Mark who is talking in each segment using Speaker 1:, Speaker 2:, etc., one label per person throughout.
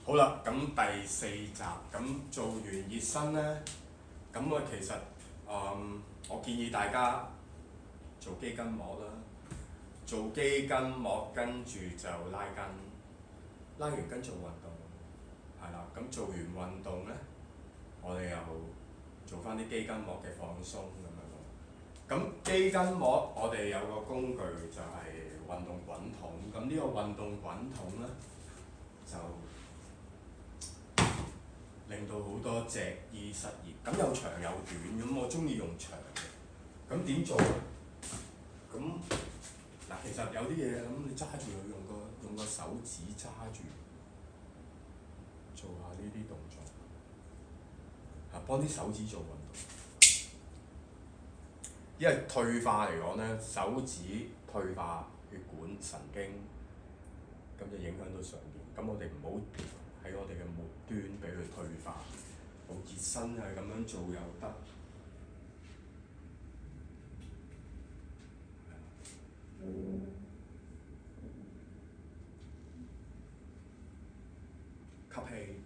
Speaker 1: 好啦，咁第4集咁做完熱身呢，咁我其實我建議大家做肌筋膜啦，做肌筋膜跟住就拉筋，拉完筋做運動，係啦，咁做完運動呢，我哋又做翻啲肌筋膜嘅放鬆咁樣咯。咁肌筋膜我哋有個工具就係運動滾筒，咁呢個運動滾筒呢，就令到好多脊醫失業，咁有長有短，咁我中意用長嘅。咁點做咧？咁嗱，其實有啲嘢咁你揸住佢，用個手指揸住，做下呢啲動作，幫啲手指做運動。因為退化嚟講咧，手指退化血管神經，咁就影響到上邊。咁我哋唔好喺我哋嘅末端俾佢退化。好熱身係咁樣做又得。吸氣，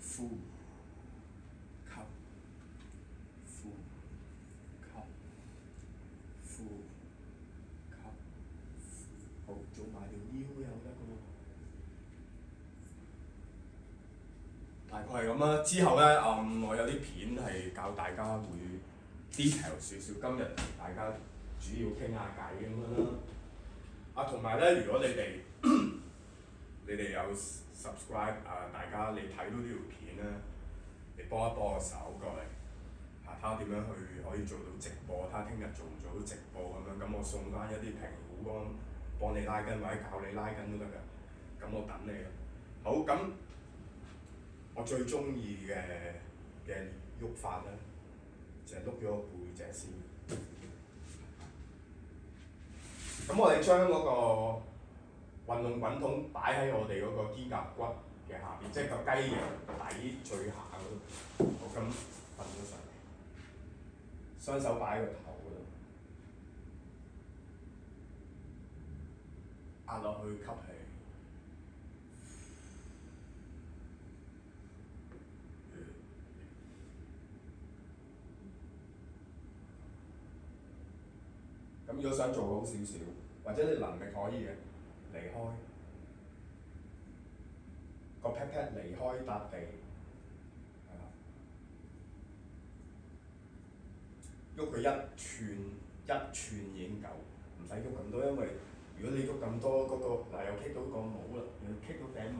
Speaker 1: 呼，吸，呼，吸，呼，吸，好，做埋條腰又得㗎喎。大概係咁啦。之後咧，我有啲片係教大家會 detail 少少。今日大家主要傾下偈咁樣啦。同埋咧，如果你哋你哋有 subscribe 大家你睇到呢條片咧，你幫一幫個手過嚟睇下點樣去可以做到直播，睇下聽日做唔做到直播咁樣。咁我送翻一啲評估幫你拉筋或者教你拉筋都得㗎。咁我等你啦。好，咁我最中意嘅喐法咧，就係碌咗個背脊先。咁我哋將嗰個運動滾筒擺喺我哋嗰個肩胛骨嘅下邊，即係個雞翼底最下嗰度。好，咁瞓咗上嚟，雙手擺喺個頭嗰度，壓落去吸氣。咁如果想做好少少，或者你能力可以嘅，離開個 pat pat 離開笪地，係啦，喐佢一寸已經夠，唔使喐咁多，因為如果你喐咁多嗰個又棘到個帽啦，又棘到頂帽。